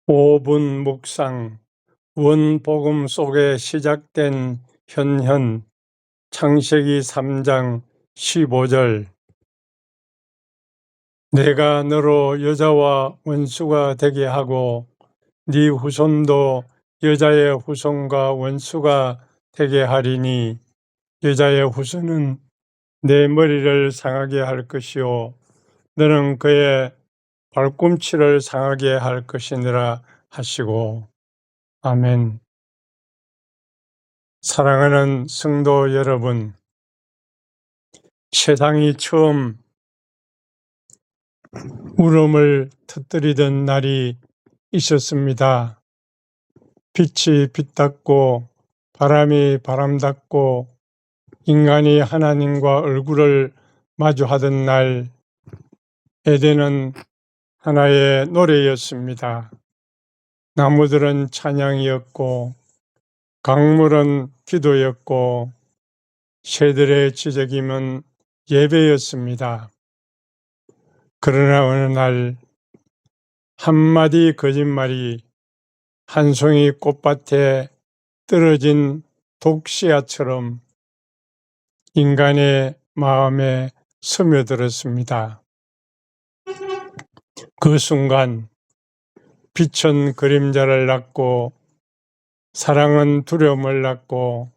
5분 묵상, 원복음 속에 시작된 현현, 창세기 3장 15절. 내가 너로 여자와 원수가 되게 하고 네 후손도 여자의 후손과 원수가 되게 하리니 여자의 후손은 내 머리를 상하게 할 것이요 너는 그의 발꿈치를 상하게 할 것이니라 하시고. 아멘. 사랑하는 성도 여러분, 세상이 처음 울음을 터뜨리던 날이 있었습니다. 빛이 빛났고 바람이 바람났고 인간이 하나님과 얼굴을 마주하던 날, 에덴은 하나의 노래였습니다. 나무들은 찬양이었고 강물은 기도였고 새들의 지저귀는 예배였습니다. 그러나 어느 날 한마디 거짓말이 한 송이 꽃밭에 떨어진 독씨앗처럼 인간의 마음에 스며들었습니다. 그 순간 빛은 그림자를 낳고 사랑은 두려움을 낳고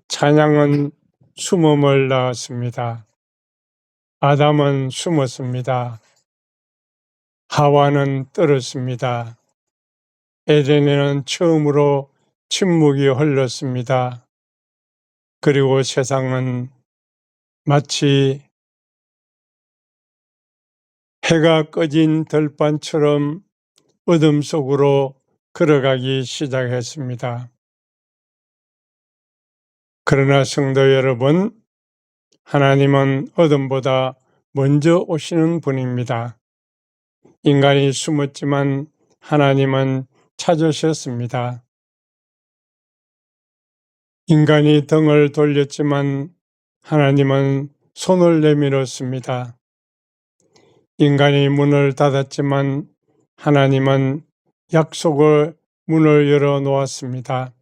찬양은 숨음을 낳았습니다. 아담은 숨었습니다. 하와는 떨었습니다. 에덴에는 처음으로 침묵이 흘렀습니다. 그리고 세상은 마치 해가 꺼진 들판처럼 어둠 속으로 걸어가기 시작했습니다. 그러나 성도 여러분, 하나님은 어둠보다 먼저 오시는 분입니다. 인간이 숨었지만 하나님은 찾으셨습니다. 인간이 등을 돌렸지만 하나님은 손을 내밀었습니다. 인간이 문을 닫았지만 하나님은 약속의 문을 열어 놓았습니다.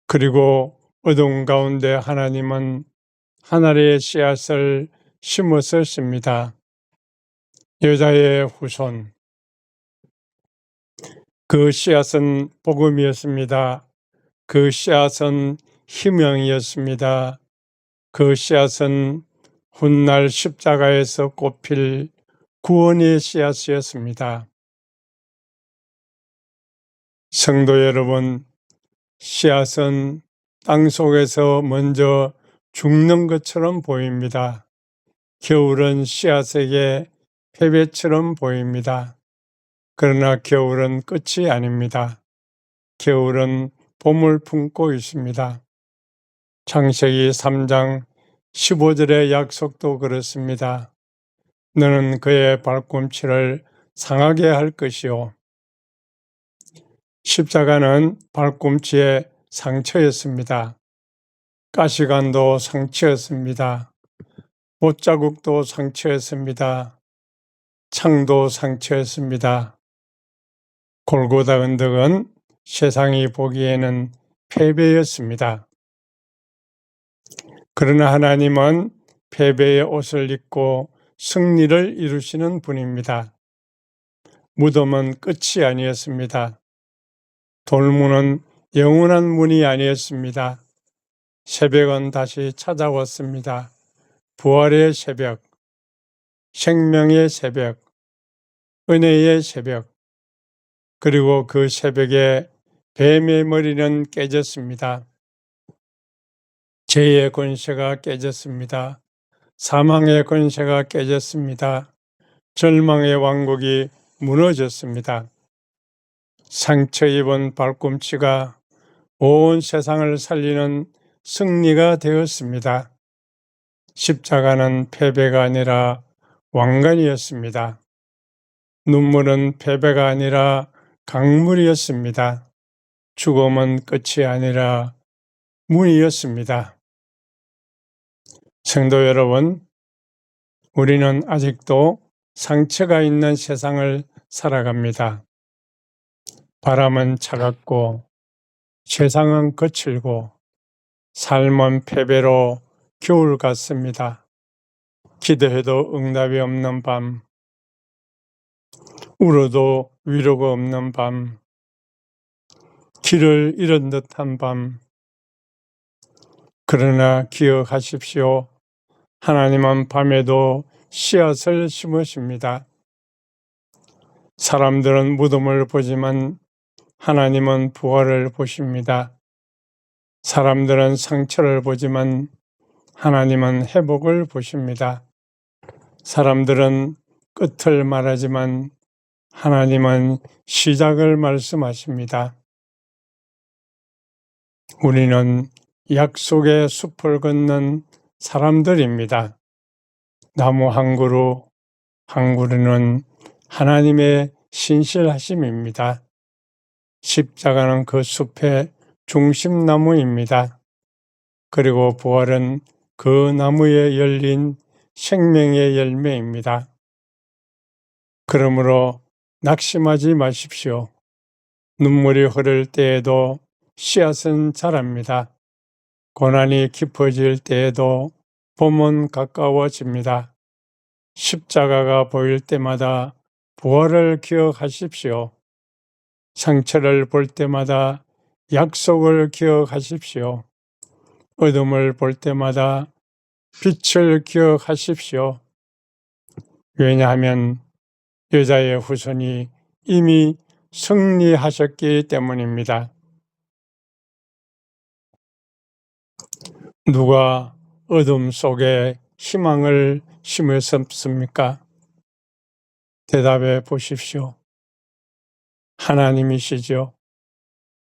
그리고 어둠 가운데 하나님은 하나님의 씨앗을 심으셨습니다. 여자의 후손. 그 씨앗은 복음이었습니다. 그 씨앗은 희명이었습니다. 그 씨앗은 훗날 십자가에서 꼽힐 구원의 씨앗이었습니다. 성도 여러분, 씨앗은 땅 속에서 먼저 죽는 것처럼 보입니다. 겨울은 씨앗에게 패배처럼 보입니다. 그러나 겨울은 끝이 아닙니다. 겨울은 봄을 품고 있습니다. 창세기 3장 15절의 약속도 그렇습니다. 너는 그의 발꿈치를 상하게 할 것이요. 십자가는 발꿈치의 상처였습니다. 가시관도 상처였습니다. 못자국도 상처였습니다. 창도 상처였습니다. 골고다 언덕은 세상이 보기에는 패배였습니다. 그러나 하나님은 패배의 옷을 입고 승리를 이루시는 분입니다. 무덤은 끝이 아니었습니다. 돌문은 영원한 문이 아니었습니다. 새벽은 다시 찾아왔습니다. 부활의 새벽, 생명의 새벽, 은혜의 새벽, 그리고 그 새벽에 뱀의 머리는 깨졌습니다. 죄의 권세가 깨졌습니다. 사망의 권세가 깨졌습니다. 절망의 왕국이 무너졌습니다. 상처 입은 발꿈치가 온 세상을 살리는 승리가 되었습니다. 십자가는 패배가 아니라 왕관이었습니다. 눈물은 패배가 아니라 강물이었습니다. 죽음은 끝이 아니라 문이었습니다. 성도 여러분, 우리는 아직도 상처가 있는 세상을 살아갑니다. 바람은 차갑고 세상은 거칠고 삶은 패배로 겨울 같습니다. 기도해도 응답이 없는 밤, 울어도 위로가 없는 밤, 길을 잃은 듯한 밤. 그러나 기억하십시오. 하나님은 밤에도 씨앗을 심으십니다. 사람들은 무덤을 보지만 하나님은 부활을 보십니다. 사람들은 상처를 보지만 하나님은 회복을 보십니다. 사람들은 끝을 말하지만 하나님은 시작을 말씀하십니다. 우리는 약속의 숲을 걷는 사람들입니다. 나무 한 그루 한 그루는 하나님의 신실하심입니다. 십자가는 그 숲의 중심나무입니다. 그리고 부활은 그 나무에 열린 생명의 열매입니다. 그러므로 낙심하지 마십시오. 눈물이 흐를 때에도 씨앗은 자랍니다. 고난이 깊어질 때에도 봄은 가까워집니다. 십자가가 보일 때마다 부활을 기억하십시오. 상처를 볼 때마다 약속을 기억하십시오. 어둠을 볼 때마다 빛을 기억하십시오. 왜냐하면 여자의 후손이 이미 승리하셨기 때문입니다. 누가 어둠 속에 희망을 심으셨습니까? 대답해 보십시오. 하나님이시죠.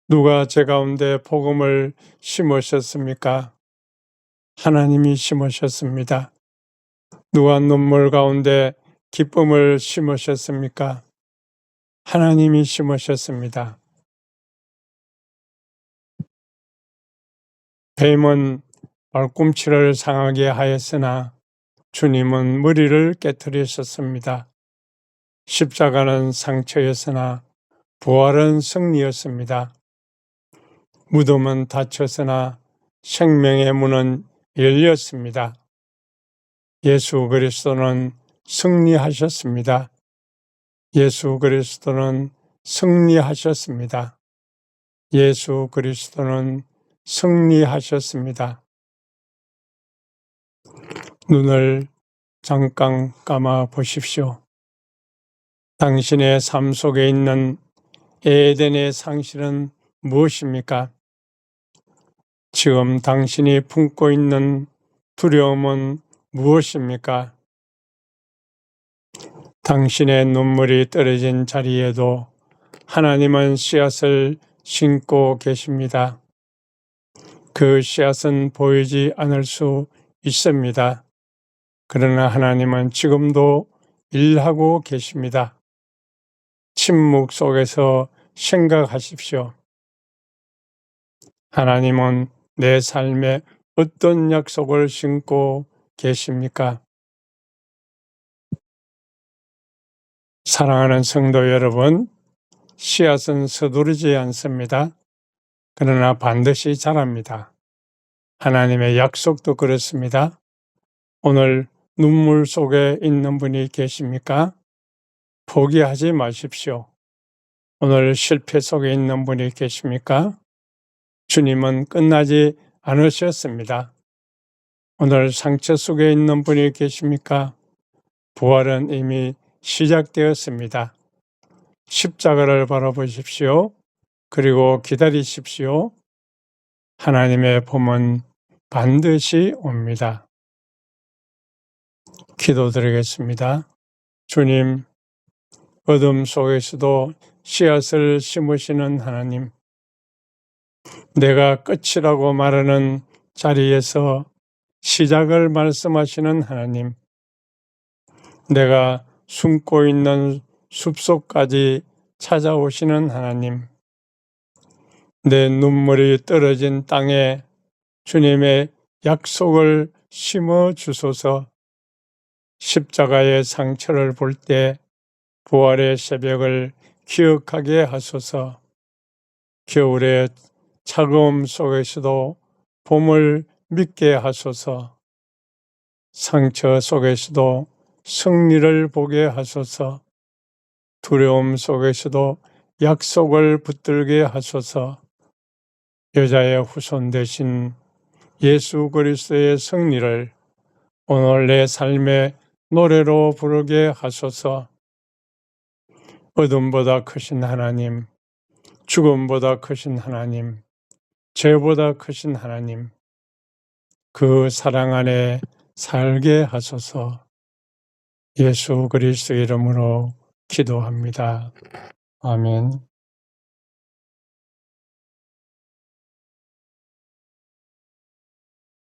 누가 제 가운데 복음을 심으셨습니까? 하나님이 심으셨습니다. 누가 눈물 가운데 기쁨을 심으셨습니까? 하나님이 심으셨습니다. 뱀은 발꿈치를 상하게 하였으나 주님은 머리를 깨뜨리셨습니다. 십자가는 상처였으나 부활은 승리였습니다. 무덤은 닫혔으나 생명의 문은 열렸습니다. 예수 그리스도는 승리하셨습니다. 예수 그리스도는 승리하셨습니다. 예수 그리스도는 승리하셨습니다. 눈을 잠깐 감아 보십시오. 당신의 삶 속에 있는 에덴의 상실은 무엇입니까? 지금 당신이 품고 있는 두려움은 무엇입니까? 당신의 눈물이 떨어진 자리에도 하나님은 씨앗을 심고 계십니다. 그 씨앗은 보이지 않을 수 있습니다. 그러나 하나님은 지금도 일하고 계십니다. 침묵 속에서 생각하십시오. 하나님은 내 삶에 어떤 약속을 심고 계십니까? 사랑하는 성도 여러분, 씨앗은 서두르지 않습니다. 그러나 반드시 자랍니다. 하나님의 약속도 그렇습니다. 오늘 눈물 속에 있는 분이 계십니까? 포기하지 마십시오. 오늘 실패 속에 있는 분이 계십니까? 주님은 끝나지 않으셨습니다. 오늘 상처 속에 있는 분이 계십니까? 부활은 이미 시작되었습니다. 십자가를 바라보십시오. 그리고 기다리십시오. 하나님의 봄은 반드시 옵니다. 기도드리겠습니다. 주님, 어둠 속에서도 씨앗을 심으시는 하나님, 내가 끝이라고 말하는 자리에서 시작을 말씀하시는 하나님, 내가 숨고 있는 숲속까지 찾아오시는 하나님, 내 눈물이 떨어진 땅에 주님의 약속을 심어 주소서. 십자가의 상처를 볼 때 부활의 새벽을 기억하게 하소서. 겨울의 차가움 속에서도 봄을 믿게 하소서. 상처 속에서도 승리를 보게 하소서. 두려움 속에서도 약속을 붙들게 하소서. 여자의 후손 되신 예수 그리스도의 승리를 오늘 내 삶의 노래로 부르게 하소서. 어둠보다 크신 하나님, 죽음보다 크신 하나님, 죄보다 크신 하나님, 그 사랑 안에 살게 하소서. 예수 그리스도 이름으로 기도합니다. 아멘.